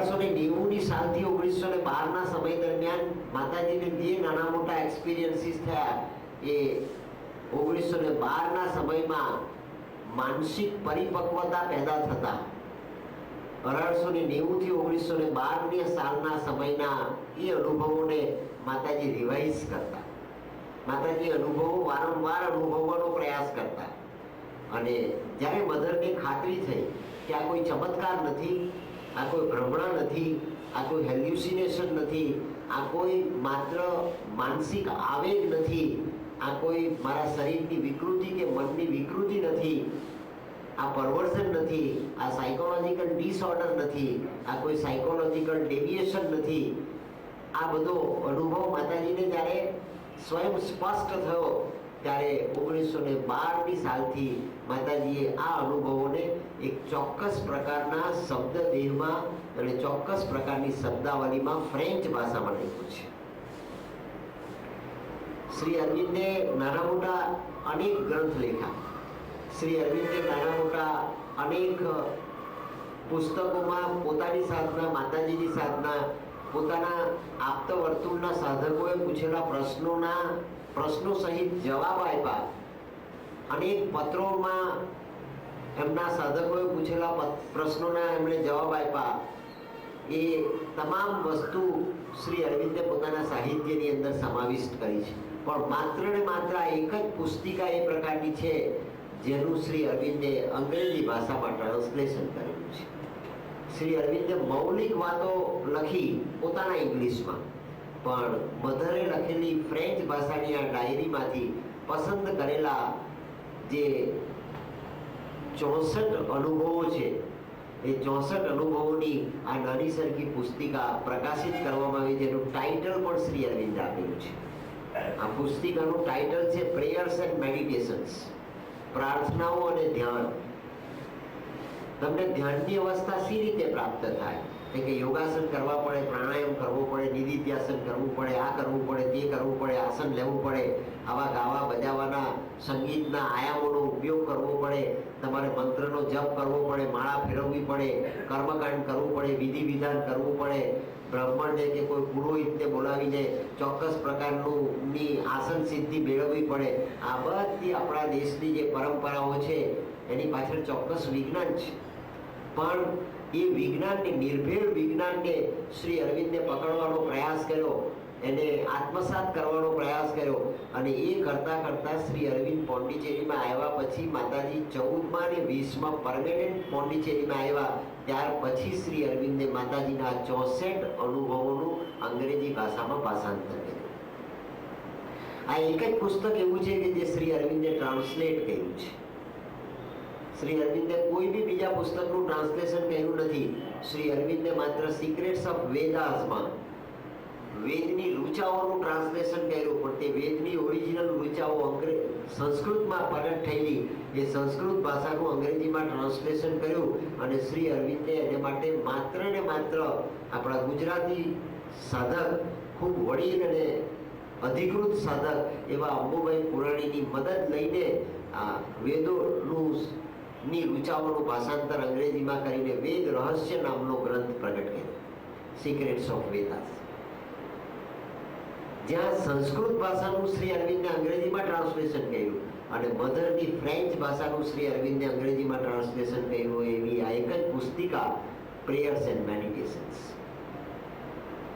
1890 સાલથી 1912 સમય દરમિયાન માતાજીને જે નાના મોટા એક્સપિરિયન્સીસ થયા એ 1912 સમયમાં માનસિક પરિપક્વતા પેદા થતા 1890 થી 1912 સાલના સમયના એ અનુભવોને માતાજી રિવાઇઝ કરતા, માતાજી અનુભવો વારંવાર અનુભવવાનો પ્રયાસ કરતા. અને જ્યારે મધરને ખાતરી થઈ કે આ કોઈ ચમત્કાર નથી, આ કોઈ ભ્રમણા નથી, આ કોઈ હેલ્યુસિનેશન નથી, આ કોઈ માત્ર માનસિક આવેગ નથી, આ કોઈ મારા શરીરની વિકૃતિ કે મનની વિકૃતિ નથી, આ પરવર્ઝન નથી, આ સાયકોલોજીકલ ડિસઓર્ડર નથી, આ કોઈ સાયકોલોજીકલ ડેવિએશન નથી, આ બધો અનુભવ માતાજીને જ્યારે સ્વયં સ્પષ્ટ થયો ત્યારે 1912 સાલથી માતાજીએ આ અનુભવોને એક ચોક્કસ પ્રકારના શબ્દ દેહમાં અને ચોક્કસ પ્રકારની શબ્દાવલીમાં ફ્રેન્ચ ભાષામાં લખ્યું છે. શ્રી અરવિંદે નાના મોટા અનેક ગ્રંથ લખ્યા. શ્રી અરવિંદે નાના મોટા અનેક પુસ્તકોમાં પોતાની સાધના, માતાજીની સાધના, પોતાના આપ્ત વર્તુળના સાધકોએ પૂછેલા પ્રશ્નો સહિત જવાબ આપ્યા. અનેક પત્રોમાં એમના સાધકોએ પૂછેલા પ્રશ્નોના એમણે જવાબ આપ્યા. એ તમામ વસ્તુ શ્રી અરવિંદે પોતાના સાહિત્યની અંદર સમાવિષ્ટ કરી છે. પણ માત્ર ને માત્ર એક જ પુસ્તિકા એ પ્રકારની છે જેનું શ્રી અરવિંદે અંગ્રેજી ભાષામાં ટ્રાન્સલેશન કરેલું છે. શ્રી અરવિંદે મૌલિક વાતો લખી પોતાના ઇંગ્લિશમાં, પણ મધરે લખેલી ફ્રેન્ચ ભાષાની આ ડાયરીમાંથી પસંદ કરેલા જે 64 અનુભવો છે, એ 64 અનુભવોની આ નાની સરખી પુસ્તિકા પ્રકાશિત કરવામાં આવી, જેનું ટાઇટલ પણ શ્રી અરવિંદે આપેલું છે. આ પુસ્તિકાનું ટાઇટલ છે પ્રેયર્સ એન્ડ મેડિટેશન્સ, પ્રાર્થનાઓ અને ધ્યાન. તમને ધ્યાનની અવસ્થા સી રીતે પ્રાપ્ત થાય? કે યોગાસન કરવા પડે, પ્રાણાયામ કરવો પડે, નિધિધ્યાસન કરવું પડે, આ કરવું પડે, તે કરવું પડે, આસન લેવું પડે, આવા ગાવા બજાવવાના સંગીતના આયામોનો ઉપયોગ કરવો પડે, તમારે મંત્રનો જપ કરવો પડે, માળા ફેરવવી પડે, કર્મકાંડ કરવું પડે, વિધિ વિધાન કરવું પડે, બ્રાહ્મણને કે કોઈ પુરોહિતને બોલાવીને ચોક્કસ પ્રકારની આસન સિદ્ધિ મેળવવી પડે. આ બધી આપણા દેશની જે પરંપરાઓ છે એની પાછળ ચોક્કસ વિજ્ઞાન છે. પણ એ વિજ્ઞાનને, નિર્ભેળ વિજ્ઞાનને શ્રી અરવિંદે પકડવાનો પ્રયાસ કર્યો, એને આત્મસાત કરવાનો પ્રયાસ કર્યો. અને એ કરતાં કરતાં શ્રી અરવિંદ પોંડિચેરીમાં આવ્યા પછી, માતાજી 14મા અને 20મા પરમેનન્ટ પોંડિચેરીમાં આવ્યા, ત્યાર પછી શ્રી અરવિંદે માતાજીના 64 અનુભવોનું અંગ્રેજી ભાષામાં ભાષાંતર કર્યું. આ એક જ પુસ્તક એવું છે કે જે શ્રી અરવિંદે ટ્રાન્સલેટ કર્યું છે. શ્રી અરવિંદે કોઈ બી બીજા પુસ્તકનું ટ્રાન્સલેશન કર્યું નથી. શ્રી અરવિંદે માત્ર સિક્રેટ્સ ઓફ વેદાસમાં વેદની ઋચાઓનું ટ્રાન્સલેશન કર્યું, પણ તે વેદની ઓરિજિનલ ઋચાઓ સંસ્કૃતમાં પરત થયેલી એ સંસ્કૃત ભાષાનું અંગ્રેજીમાં ટ્રાન્સલેશન કર્યું. અને શ્રી અરવિંદે એને માટે માત્ર ને માત્ર આપણા ગુજરાતી સાધક, ખૂબ વડીલ અને અધિકૃત સાધક એવા અંબુભાઈ પુરાણીની મદદ લઈને આ વેદોનું ની ઋચાઓનું ભાષાંતર અંગ્રેજીમાં કરીને વેદ રહસ્ય નામનો ગ્રંથ પ્રગટ કર્યો, સિક્રેટ્સ ઓફ વેદાસ. જ્યાં સંસ્કૃત ભાષાનું શ્રી અરવિંદે અંગ્રેજીમાં ટ્રાન્સલેશન કર્યું અને મધરની ફ્રેન્ચ ભાષાનું શ્રી અરવિંદે અંગ્રેજીમાં ટ્રાન્સલેશન કર્યું, એવી આ એક જ પુસ્તિકા પ્રેયર્સ એન્ડ મેડિટેશન્સ.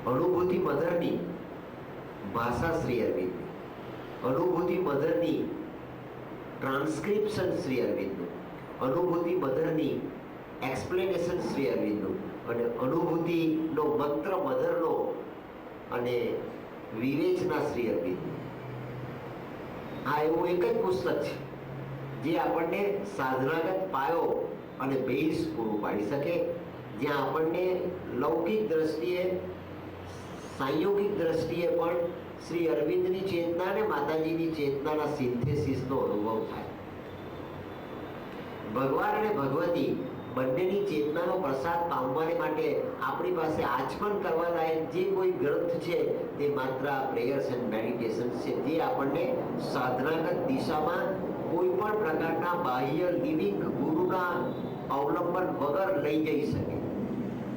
અનુભૂતિ મધરની ભાષા શ્રી અરવિંદની, અનુભૂતિ મધરની ટ્રાન્સક્રિપ્શન શ્રી અરવિંદનું, અનુભૂતિ મધરની એક્સપ્લેનેશન શ્રી અરવિંદનું, અને અનુભૂતિનો મંત્ર મધરનો અને વિવેચના શ્રી અરવિંદનું. આ એવું એક જ પુસ્તક છે જે આપણને સાધનાગત પાયો અને બેઝ પૂરું પાડી શકે, જ્યાં આપણને લૌકિક દ્રષ્ટિએ, સાંયોગિક દ્રષ્ટિએ પણ શ્રી અરવિંદની ચેતના અને માતાજીની ચેતનાના સિન્થેસિસનો અનુભવ થાય. ભગવાન અને ભગવતી બંનેની ચેતનાનો પ્રસાદ પામવાને માટે આપણી પાસે આચમન કરવા લાયક જે કોઈ ગ્રંથ છે તે માત્ર આ પ્રેયર્સ એન્ડ મેડિટેશન છે, જે આપણને સાધનાગત દિશામાં કોઈ પણ પ્રકારના બાહ્ય લિવિંગ ગુરુના અવલંબન વગર લઈ જઈ શકે.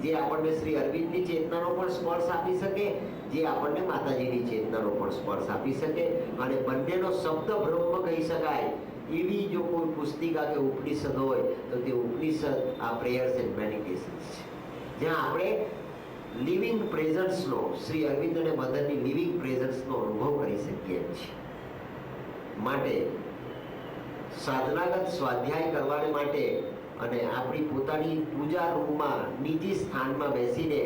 જે આપણને શ્રી અરવિંદની ચેતનાનો પણ સ્પર્શ આપી શકે, જે આપણને માતાજીની ચેતનાનો પણ સ્પર્શ આપી શકે, અને બંનેનો શબ્દ બ્રહ્મ કહી શકાય એવી જો કોઈ પુસ્તિકા કે ઉપનિષદ હોય તો તે ઉપનિષદ આ પ્રેયર્સ એન્ડ મેડિટેશન્સ છે, જ્યાં આપણે લિવિંગ પ્રેઝન્સનો, શ્રી અરવિંદ અને મદરની લિવિંગ પ્રેઝન્સનો અનુભવ કરી શકીએ છીએ. માટે સાધનાગત સ્વાધ્યાય કરવાને માટે અને આપણી પોતાની પૂજા રૂમમાં નિજી સ્થાનમાં બેસીને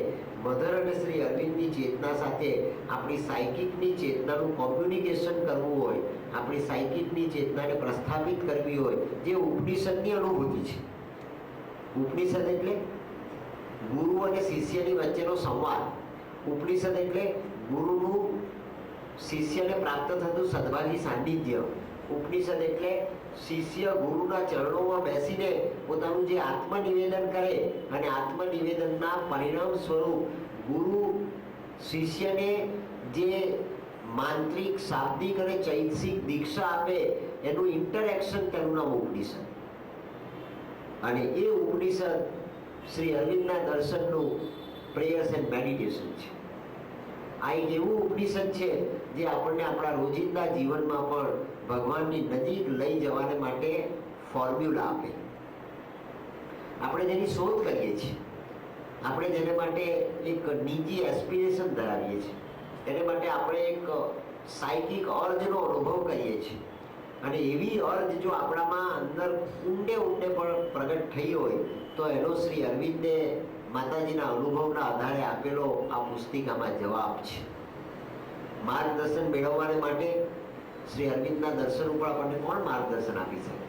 મધર અને શ્રી અરવિંદની ચેતના સાથે આપણી સાયકિકની ચેતનાનું કોમ્યુનિકેશન કરવું હોય, આપણી સાયકિકની ચેતનાને પ્રસ્થાપિત કરવી હોય, જે ઉપનિષદની અનુભૂતિ છે. ઉપનિષદ એટલે ગુરુ અને શિષ્યની વચ્ચેનો સંવાદ. ઉપનિષદ એટલે ગુરુનું શિષ્યને પ્રાપ્ત થતું સદભાગી સાનિધ્ય. ઉપનિષદ એટલે શિષ્ય ગુરુના ચરણોમાં બેસીને પોતાનું જે આત્મનિવેદન કરે અને આત્મનિવેદનના પરિણામ સ્વરૂપ ગુરુ શિષ્યને જે માંત્રિક, શાબ્દિક અને ચૈતસિક દીક્ષા આપે એનું ઇન્ટરેક્શન, તેનું નામ ઉપનિષદ. અને એ ઉપનિષદ શ્રી અરવિંદના દર્શનનું પ્રેયર્સ એન્ડ મેડિટેશન છે. આ એક એવું ઉપનિષદ છે જે આપણને આપણા રોજિંદા જીવનમાં પણ ભગવાનની નજીક લઈ જવાને માટે ફોર્મ્યુલા આપે. આપણે જેની શોધ કરીએ છીએ, આપણે જેને માટે એક નિજી એસ્પિરેશન ધરાવીએ છીએ, એને માટે આપણે એક સાયકિક અર્જનો અનુભવ કરીએ છીએ, અને એવી અર્જ જો આપણામાં અંદર ઊંડે ઊંડે પણ પ્રગટ થઈ હોય તો એનો શ્રી અરવિંદે માતાજીના અનુભવના આધારે આપેલો આ પુસ્તિકામાં જવાબ છે. માર્ગદર્શન મેળવવાને માટે શ્રી અરવિંદના દર્શન ઉપર આપણને કોણ માર્ગદર્શન આપી શકે?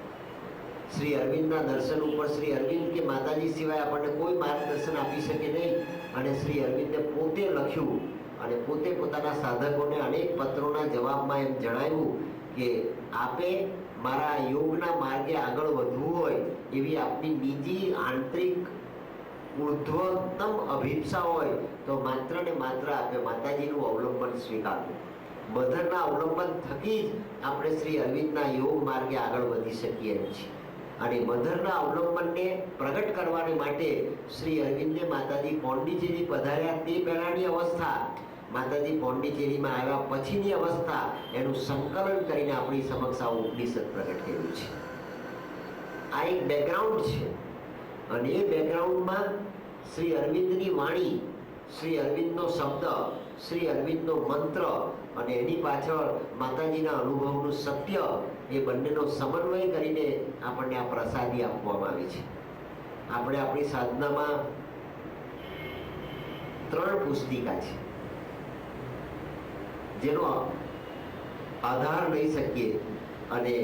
શ્રી અરવિંદના દર્શન ઉપર શ્રી અરવિંદ કે માતાજી સિવાય આપણને કોઈ માર્ગદર્શન આપી શકે નહીં. અને શ્રી અરવિંદે પોતે લખ્યું અને પોતે પોતાના સાધકોને અનેક પત્રોના જવાબમાં એમ જણાવ્યું કે આપે મારા યોગના માર્ગે આગળ વધવું હોય એવી આપની નિજી આંતરિક ઉર્ધ્વતમ અભિપ્સા હોય તો માત્ર ને માત્ર આપણે માતાજીનું અવલંબન સ્વીકારવું. મધરના અવલંબન થકી જ આપણે શ્રી અરવિંદના યોગ માર્ગે આગળ વધી શકીએ એમ છીએ. અને મધરના અવલંબનને પ્રગટ કરવાને માટે શ્રી અરવિંદે માતાજી પોંડિચેરી પધાર્યા તે પહેલાની અવસ્થા, માતાજી પોંડિચેરીમાં આવ્યા પછીની અવસ્થા, એનું સંકલન કરીને આપણી સમક્ષ આ ઉપનિષદ પ્રગટ કર્યું છે. આ એક બેકગ્રાઉન્ડ છે. અને એ બેકગ્રાઉન્ડમાં શ્રી અરવિંદની વાણી, શ્રી અરવિંદનો શબ્દ, શ્રી અરવિંદનો મંત્ર અને એની પાછળ માતાજીના અનુભવનું સત્ય, એ બંનેનો સમન્વય કરીને આપણને આ પ્રસાદી આપવામાં આવી છે. આપણે આપણી સાધનામાં 3 પુસ્તિકા છે જેનો આધાર લઈ શકીએ, અને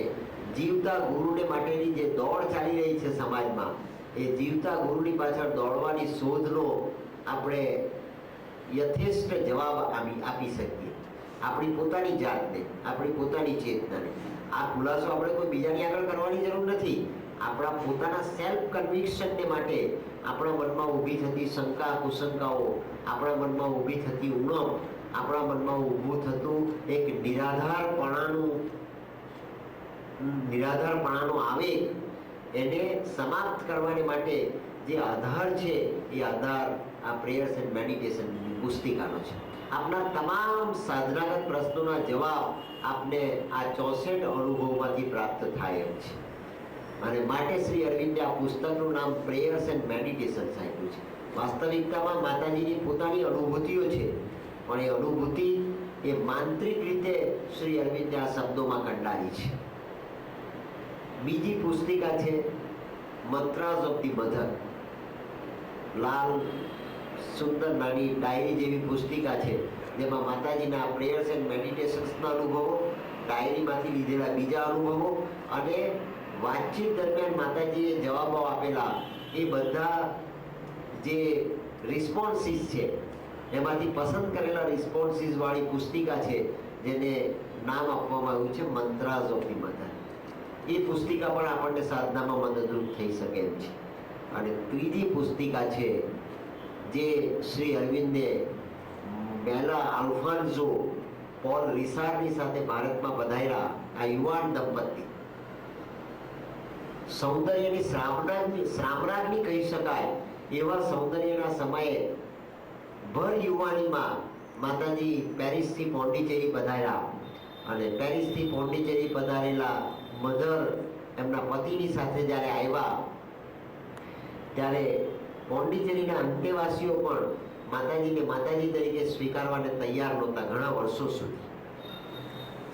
જીવતા ગુરુને માટેની જે દોડ ચાલી રહી છે સમાજમાં, એ જીવતા ગુરુની પાછળ દોડવાની શોધનો આપણે યથેષ્ટ જવાબ આપી શકીએ. આપણી પોતાની જાતને, આપણી પોતાની ચેતનાને. આ ખુલાસો આપણે કોઈ બીજાની આગળ કરવાની જરૂર નથી. આપણા પોતાના સેલ્ફ કન્વિક્શનને માટે આપણા મનમાં ઊભી થતી શંકા કુશંકાઓ, આપણા મનમાં ઊભી થતી ઉણપ, આપણા મનમાં ઊભું થતું એક નિરાધારપણાનો આવેગ, એને સમાપ્ત કરવાને માટે જે આધાર છે એ આધાર આ પ્રેયર્સ એન્ડ મેડિટેશનની પુસ્તિકાનો છે. આપના તમામ સાધનાગત પ્રશ્નોના જવાબ આપને આ 64 અનુભવમાંથી પ્રાપ્ત થાય એમ છે. અને માટે શ્રી અરવિંદે આ પુસ્તકનું નામ પ્રેયર્સ એન્ડ મેડિટેશન્સ આપ્યું છે. વાસ્તવિકતામાં માતાજીની પોતાની અનુભૂતિઓ છે, પણ એ અનુભૂતિ એ માંત્રિક રીતે શ્રી અરવિંદે આ શબ્દોમાં કંડારી છે. બીજી પુસ્તિકા છે મંત્રાસ ઓફ ધી મધર. લાલ સુંદર નાની ડાયરી જેવી પુસ્તિકા છે, જેમાં માતાજીના પ્રેયર્સ એન્ડ મેડિટેશન્સના અનુભવો, ડાયરીમાંથી લીધેલા બીજા અનુભવો અને વાતચીત દરમિયાન માતાજીએ જવાબો આપેલા એ બધા જે રિસ્પોન્સીસ છે, એમાંથી પસંદ કરેલા રિસ્પોન્સીસ વાળી પુસ્તિકા છે, જેને નામ આપવામાં આવ્યું છે મંત્રાસ ઓફ ધી મધર. એ પુસ્તિકા પણ આપણને સાધનામાં મદદરૂપ થઈ શકે એમ છે. અને ત્રીજી પુસ્તિકા છે જે શ્રી અરવિંદે બેલા આલ્ફોન્સો પોલ રિસાર્ડની સાથે ભારતમાં પધાર્યા આ યુવાન દંપતી, સૌંદર્યની સામ્રાજ્ઞી કહી શકાય એવા સૌંદર્યના સમયે ભર યુવાનીમાં માતાજી પેરિસથી પોંડિચેરી પધાર્યા અને પેરિસથી પોંડિચેરી પધારેલા મધર એમના પતિની સાથે જ્યારે આવ્યા ત્યારે પોંડિચેરીના અંતેવાસીઓ પણ માતાજીને માતાજી તરીકે સ્વીકારવાને તૈયાર નહોતા ઘણા વર્ષો સુધી.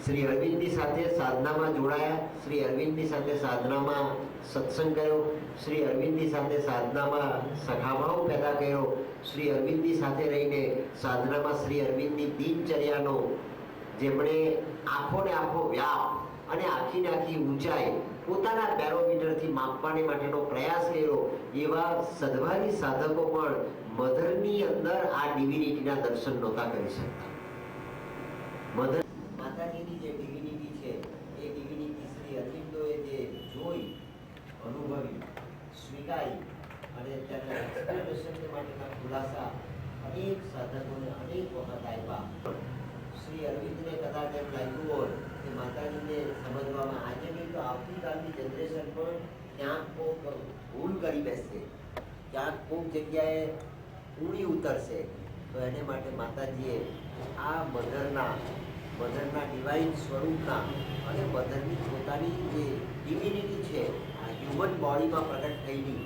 શ્રી અરવિંદની સાથે સાધનામાં જોડાયા, શ્રી અરવિંદની સાથે સાધનામાં સત્સંગ કર્યો, શ્રી અરવિંદની સાથે સાધનામાં સખાભાવ પેદા કર્યો, શ્રી અરવિંદની સાથે રહીને સાધનામાં શ્રી અરવિંદની દિનચર્યાનો જેમણે આખો ને આખો વ્યાપ અને આખી ને આખી ઊંચાઈ પોતાના બેરોમીટરથી માપવાને માટેનો પ્રયાસ કર્યો, એવા સદભાગી સાધકો પણ મધરની અંદર આ ડિવિનિટીના દર્શન નહોતા કરી શકતા. મધર માતાજીની જે ડિવિનિટી છે એ ડિવિનિટી શ્રી અરવિંદોએ જે જોઈ, અનુભવી, સ્વીકારી અને તેના એક્સપ્લેનેશન માટેના ખુલાસા અનેક સાધકોને અનેક વખત આપ્યા. શ્રી અરવિંદને કદાચ એમ લાગ્યું હોય કે માતાજીને સમજવામાં આજે નહીં તો આવતીકાલની જનરેશન પણ ક્યાંક કોક ભૂલ કરી બેસશે, ક્યાંક કોક જગ્યાએ ઊંડી ઉતરશે, તો એને માટે માતાજીએ આ મધરના ડિવાઇન સ્વરૂપના અને મધરની પોતાની જે ડિવિનિટી છે આ હ્યુમન બોડીમાં પ્રગટ થયેલી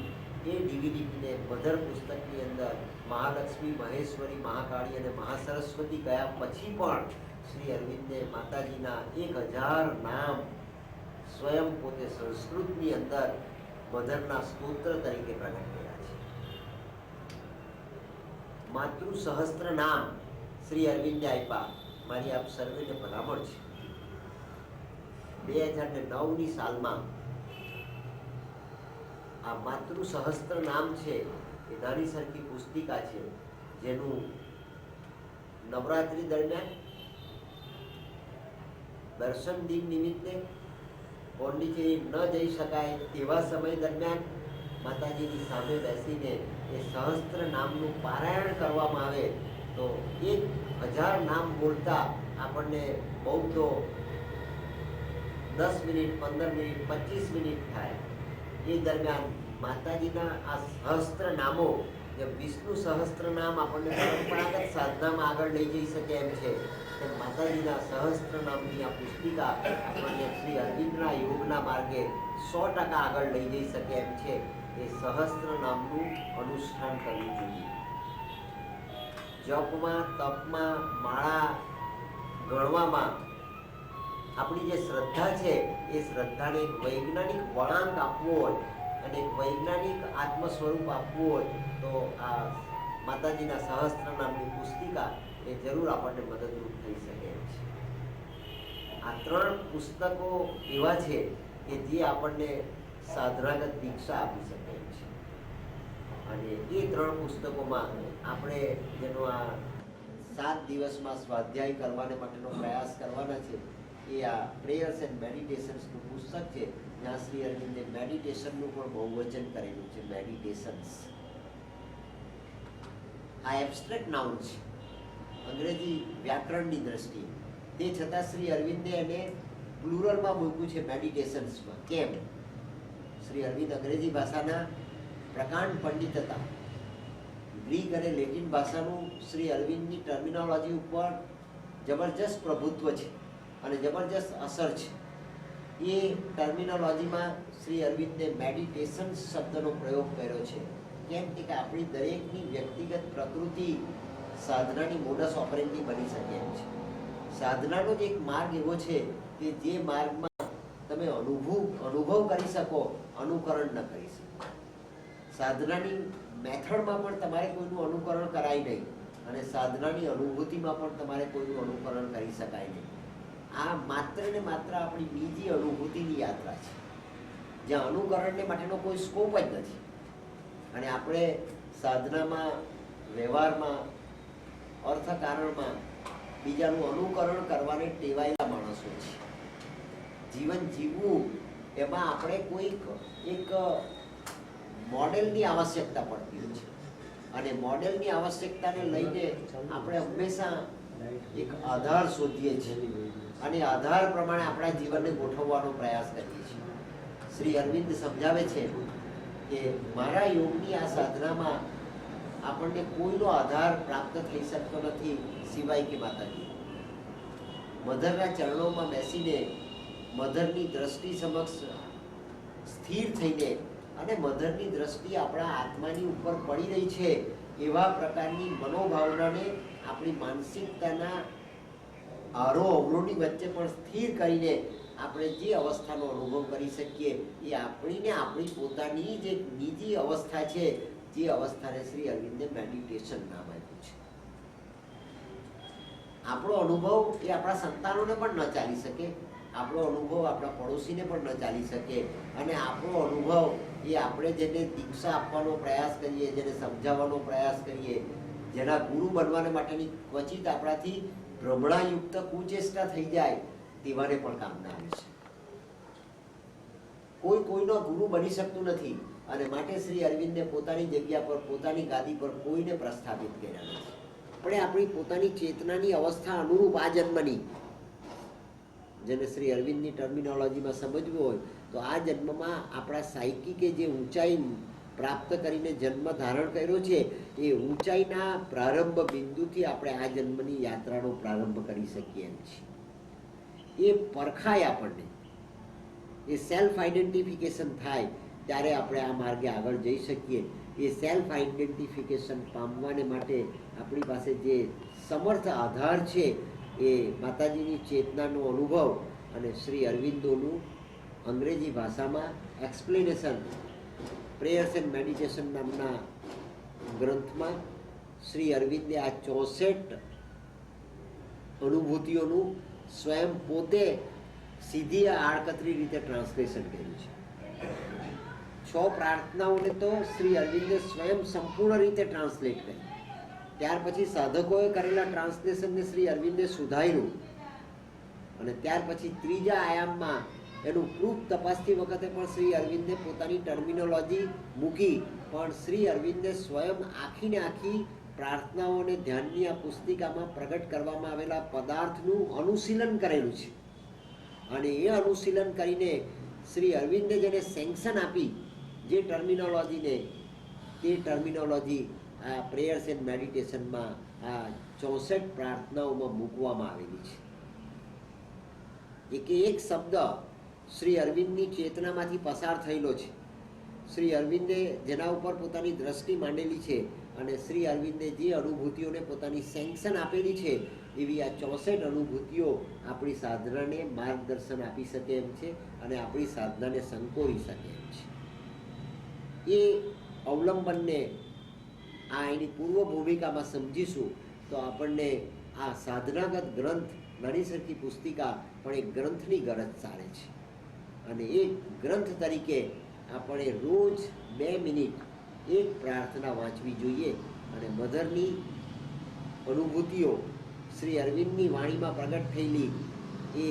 એ ડિવિનિટીને મધર પુસ્તકની અંદર મહાલક્ષ્મી, મહેશ્વરી, મહાકાળી અને મહાસરસ્વતી ગયા પછી પણ શ્રી અરવિંદે માતાજીના 1000 નામ સ્વયં પોતે સંસ્કૃતની અંદર મધરના સ્તોત્ર તરીકે પ્રગટ કર્યા છે. માતૃ સહસ્ત્ર નામ શ્રી અરવિંદે આપ્યા. મારી આપ સર્વેને ભલામણ છે 2009ની સાલમાં આ માતૃ સહસ્ત્ર નામ છે એ નાની સરખી પુસ્તિકા છે જેનું નવરાત્રી દરમિયાન દર્શન દિન નિમિત્તે પોંડિચેરી ન જઈ શકાય તેવા સમય દરમિયાન માતાજીની સામે બેસીને એ સહસ્ત્ર નામનું પારાયણ કરવામાં આવે તો 1000 નામ બોલતા આપણને બહુ તો 10 મિનિટ, 15 મિનિટ, 25 મિનિટ થાય. એ દરમિયાન માતાજીના આ સહસ્ત્ર નામો, જે વિષ્ણુ સહસ્ત્ર નામ આપણને પરંપરાગત સાધનામાં આગળ લઈ જઈ શકે એમ છે, તેમ માતાજીના સહસ્ત્ર નામની આ પુસ્તિકા આપણને શ્રી અરવિંદના યોગના માર્ગે 100% આગળ લઈ જઈ શકે એમ છે. એ સહસ્ત્ર નામનું અનુષ્ઠાન કરવું જોઈએ. જપમાં, તપમાં, માળા ગણવામાં આપણી જે શ્રદ્ધા છે એ શ્રદ્ધાને એક વૈજ્ઞાનિક વળાંક આપવો હોય અને એક વૈજ્ઞાનિક આત્મ સ્વરૂપ આપવું હોય તો આ માતાજીના સહસ્ત્ર નામની પુસ્તિકા એ જરૂર આપણને મદદરૂપ થઈ શકે એમ છે. આ 3 પુસ્તકો એવા છે કે જે આપણને સાધનાગત દીક્ષા આપી શકે એમ છે. અને એ 3 પુસ્તકોમાં આપણે જેનો આ 7 દિવસમાં સ્વાધ્યાય કરવાને માટેનો પ્રયાસ કરવાના છે એ આ પ્રેયર્સ એન્ડ મેડિટેશન્સનું પુસ્તક છે, જ્યાં શ્રી અરવિંદે મેડિટેશનનું પણ બહુવચન કરેલું છે. મેડિટેશન્સ આ એબ્સ્ટ્રેક્ટ નાઉન છે અંગ્રેજી વ્યાકરણની દ્રષ્ટિએ, તે છતાં શ્રી અરવિંદે એને પ્લુરલમાં મૂક્યું છે મેડિટેશન્સમાં. કેમ? શ્રી અરવિંદ અંગ્રેજી ભાષાના પ્રકાંડ પંડિત હતા. ગ્રીક અને લેટિન ભાષાનું શ્રી અરવિંદની ટર્મિનોલોજી ઉપર જબરજસ્ત પ્રભુત્વ છે અને જબરજસ્ત અસર છે. એ ટર્મિનોલોજીમાં શ્રી અરવિંદે મેડિટેશન શબ્દનો પ્રયોગ કર્યો છે. કેમ કે આપણી દરેકની વ્યક્તિગત પ્રકૃતિ સાધનાની મોડસ ઓપરેન્ડી બની શકે એમ છે. સાધનાનો જ એક માર્ગ એવો છે કે જે માર્ગમાં તમે અનુભવ કરી શકો, અનુકરણ ન કરી શકો. સાધનાની મેથડમાં પણ તમારે કોઈનું અનુકરણ કરાય નહીં અને સાધનાની અનુભૂતિમાં પણ તમારે કોઈનું અનુકરણ કરી શકાય નહીં. આ માત્ર ને માત્ર આપણી બીજી અનુભૂતિની યાત્રા છે, જ્યાં અનુકરણને માટેનો કોઈ સ્કોપ જ નથી. અને આપણે સાધનામાં, વ્યવહારમાં, અર્થકારણમાં બીજાનું અનુકરણ કરવાને ટેવાયેલા માણસો છે. જીવન જીવવું એમાં આપણે કોઈક એક મોડેલની આવશ્યકતા પડતી હોય છે અને મોડેલની આવશ્યકતાને લઈને આપણે હંમેશા એક આધાર શોધીએ છીએ અને આધાર પ્રમાણે આપણા જીવનને ગોઠવવાનો પ્રયાસ કરીએ છીએ. શ્રી અરવિંદ સમજાવે છે કે મારા યોગની આ સાધનામાં આપણને કોઈનો આધાર પ્રાપ્ત થઈ શકતો નથી સિવાય કે માતાજી. મધરના ચરણોમાં બેસીને મધરની દ્રષ્ટિ સમક્ષ સ્થિર થઈને અને મધરની દ્રષ્ટિ આપણા આત્માની ઉપર પડી રહી છે એવા પ્રકારની મનોભાવનાને આપણી માનસિકતાના અવરોહની વચ્ચે પણ સ્થિર કરીને આપણે જે અવસ્થાનો અનુભવ કરી શકીએ એ આપણી પોતાની જે નીજી અવસ્થા છે, જે અવસ્થાને શ્રી અરવિંદે મેડિટેશન નામ આપ્યું છે. આપણો અનુભવ એ આપણા સંતાનોને પણ ન ચાલી શકે, આપણો અનુભવ આપણા પડોશીને પણ ન ચાલી શકે, અને આપણો અનુભવ એ આપણે જેને દીક્ષા આપવાનો પ્રયાસ કરીએ, જેને સમજાવવાનો પ્રયાસ કરીએ, જેના ગુરુ બનવાને માટેની ક્વચિત આપણાથી ભ્રમણાયુક્ત કુચેષ્ટા થઈ જાય તેવાને પણ કામ ના આવે છે. કોઈ કોઈનો ગુરુ બની શકતું નથી, અને માટે શ્રી અરવિંદે પોતાની જગ્યા પર, પોતાની ગાદી પર કોઈને પ્રસ્થાપિત કર્યા નથી. આપણે આપણી પોતાની ચેતનાની અવસ્થા અનુરૂપ આ જન્મની, જેને શ્રી અરવિંદની ટર્મિનોલોજીમાં સમજવું હોય તો આ જન્મમાં આપણા સાયકિકે જે ઊંચાઈ પ્રાપ્ત કરીને જન્મ ધારણ કર્યો છે એ ઊંચાઈના પ્રારંભ બિંદુથી આપણે આ જન્મની યાત્રાનો પ્રારંભ કરી શકીએ એમ છીએ. એ પરખાય આપણને, એ સેલ્ફ આઈડેન્ટિફિકેશન થાય ત્યારે આપણે આ માર્ગે આગળ જઈ શકીએ. એ સેલ્ફ આઈડેન્ટિફિકેશન પામવાને માટે આપણી પાસે જે સમર્થ આધાર છે એ માતાજીની ચેતનાનો અનુભવ અને શ્રી અરવિંદોનું અંગ્રેજી ભાષામાં એક્સપ્લેનેશન પ્રેયર્સ એન્ડ મેડિટેશન નામના ગ્રંથમાં શ્રી અરવિંદે આ 64 અનુભૂતિઓનું સ્વયં પોતે સીધી આડકતરી રીતે ટ્રાન્સલેશન કર્યું છે. 6 પ્રાર્થનાઓને તો શ્રી અરવિંદે સ્વયં સંપૂર્ણ રીતે ટ્રાન્સલેટ કરી. ત્યાર પછી સાધકોએ કરેલા ટ્રાન્સલેશનને શ્રી અરવિંદે સુધાર્યું, અને ત્યાર પછી ત્રીજા આયામમાં એનું પ્રૂફ તપાસતી વખતે પણ શ્રી અરવિંદે પોતાની ટર્મિનોલોજી મૂકી, પણ શ્રી અરવિંદે સ્વયં આખીને આખી પ્રાર્થનાઓ અને ધ્યાનની આ પુસ્તિકામાં પ્રગટ કરવામાં આવેલા પદાર્થનું અનુશીલન કરેલું છે. અને એ અનુશીલન કરીને શ્રી અરવિંદે જેને સેન્કશન આપી જે ટર્મિનોલોજીને, તે ટર્મિનોલોજી આ પ્રેયર્સ એન્ડ મેડિટેશનમાં આ 64 પ્રાર્થનાઓમાં મૂકવામાં આવેલી છે. એક શબ્દ શ્રી અરવિંદની ચેતનામાંથી પસાર થયેલો છે. શ્રી અરવિંદે જેના ઉપર પોતાની દ્રષ્ટિ માંડેલી છે અને શ્રી અરવિંદે જે અનુભૂતિઓને પોતાની સેન્કશન આપેલી છે એવી આ 64 અનુભૂતિઓ આપણી સાધનાને માર્ગદર્શન આપી શકે એમ છે અને આપણી સાધનાને સંકોરી શકે એમ છે. એ અવલંબનને આ એની પૂર્વ ભૂમિકામાં સમજીશું તો આપણને આ સાધનાગત ગ્રંથ નાની સરખી પુસ્તિકા પણ એક ગ્રંથની ગરજ ચાલે છે. અને એક ગ્રંથ તરીકે આપણે રોજ 2 મિનિટ એક પ્રાર્થના વાંચવી જોઈએ, અને મધરની અનુભૂતિઓ શ્રી અરવિંદની વાણીમાં પ્રગટ થયેલી એ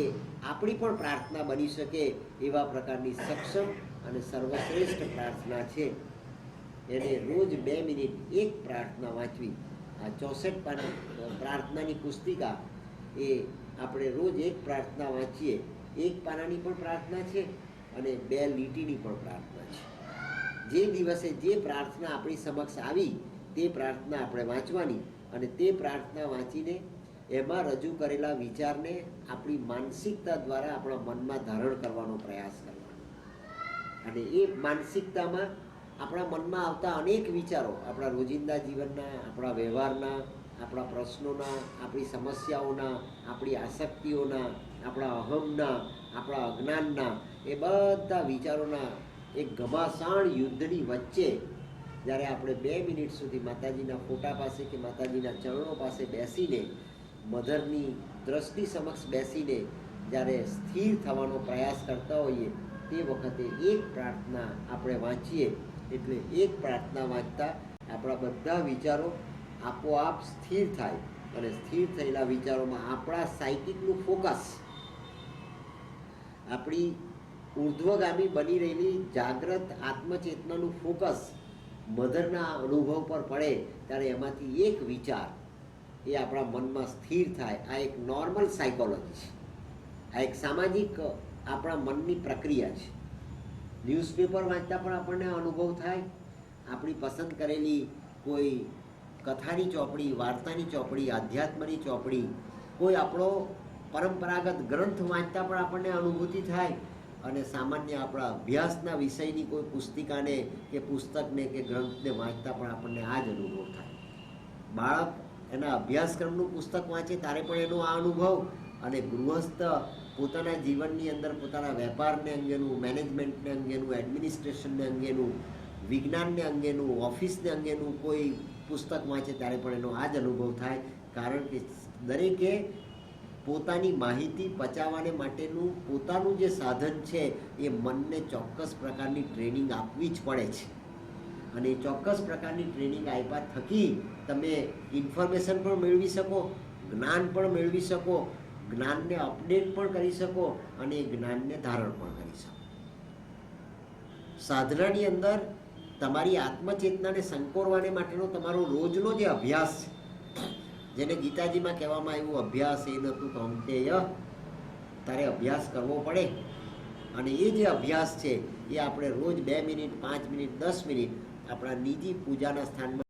આપણી પણ પ્રાર્થના બની શકે એવા પ્રકારની સક્ષમ અને સર્વશ્રેષ્ઠ પ્રાર્થના છે. એને રોજ 2 મિનિટ એક પ્રાર્થના વાંચવી. આ 64 પ્રાર્થનાની પુસ્તિકા એ આપણે રોજ એક પ્રાર્થના વાંચીએ. એક પાનાની પણ પ્રાર્થના છે અને 2 લીટીની પણ પ્રાર્થના છે. જે દિવસે જે પ્રાર્થના આપણી સમક્ષ આવી તે પ્રાર્થના આપણે વાંચવાની, અને તે પ્રાર્થના વાંચીને એમાં રજૂ કરેલા વિચારને આપણી માનસિકતા દ્વારા આપણા મનમાં ધારણ કરવાનો પ્રયાસ કરવાનો. અને એ માનસિકતામાં આપણા મનમાં આવતા અનેક વિચારો, આપણા રોજિંદા જીવનના, આપણા વ્યવહારના, આપણા પ્રશ્નોના, આપણી સમસ્યાઓના, આપણી આસક્તિઓના, આપણા અહમના, આપણા અજ્ઞાનના, એ બધા વિચારોના એક ઘમાસાણ યુદ્ધની વચ્ચે જ્યારે આપણે 2 મિનિટ સુધી માતાજીના ફોટા પાસે કે માતાજીના ચરણો પાસે બેસીને, મધરની દ્રષ્ટિ સમક્ષ બેસીને જ્યારે સ્થિર થવાનો પ્રયાસ કરતા હોઈએ તે વખતે એક પ્રાર્થના આપણે વાંચીએ, એટલે એક પ્રાર્થના વાંચતા આપણા બધા વિચારો આપોઆપ સ્થિર થાય, અને સ્થિર થયેલા વિચારોમાં આપણા સાયકિકનું ફોકસ, આપણી ઉર્ધ્વગામી બની રહેલી જાગ્રત આત્મચેતનાનું ફોકસ મધરના અનુભવ પર પડે ત્યારે એમાંથી એક વિચાર એ આપણા મનમાં સ્થિર થાય. આ એક નોર્મલ સાયકોલોજી છે, આ એક સામાજિક આપણા મનની પ્રક્રિયા છે. ન્યૂઝપેપર વાંચતા પણ આપણને અનુભવ થાય. આપણી પસંદ કરેલી કોઈ કથાની ચોપડી, વાર્તાની ચોપડી, આધ્યાત્મની ચોપડી, કોઈ આપણો પરંપરાગત ગ્રંથ વાંચતા પણ આપણને અનુભૂતિ થાય. અને સામાન્ય આપણા અભ્યાસના વિષયની કોઈ પુસ્તિકાને કે પુસ્તકને કે ગ્રંથને વાંચતા પણ આપણને આ જ અનુભવ થાય. બાળક એના અભ્યાસક્રમનું પુસ્તક વાંચે ત્યારે પણ એનો આ અનુભવ, અને ગૃહસ્થ પોતાના જીવનની અંદર પોતાના વેપારને અંગેનું, મેનેજમેન્ટને અંગેનું, એડમિનિસ્ટ્રેશનને અંગેનું, વિજ્ઞાનને અંગેનું, ઓફિસને અંગેનું કોઈ પુસ્તક વાંચે ત્યારે પણ એનો આ જ અનુભવ થાય. કારણ કે દરેકે પોતાની માહિતી પચાવવાને માટેનું પોતાનું જે સાધન છે એ મનને ચોક્કસ પ્રકારની ટ્રેનિંગ આપવી જ પડે છે. અને એ ચોક્કસ પ્રકારની ટ્રેનિંગ આપ્યા થકી તમે ઇન્ફોર્મેશન પણ મેળવી શકો, જ્ઞાન પણ મેળવી શકો, જ્ઞાનને અપડેટ પણ કરી શકો અને એ જ્ઞાનને ધારણ પણ કરી શકો. સાધનાની અંદર તમારી આત્મચેતનાને સંકોરવાને માટેનો તમારો રોજનો જે અભ્યાસ છે, જેને ગીતાજીમાં કહેવામાં આવ્યું અભ્યાસ એ નતું કૌંતેય, તારે અભ્યાસ કરવો પડે. અને એ જે અભ્યાસ છે એ આપણે રોજ 2 મિનિટ, 5 મિનિટ, 10 મિનિટ આપણા નિજી પૂજાના સ્થાનમાં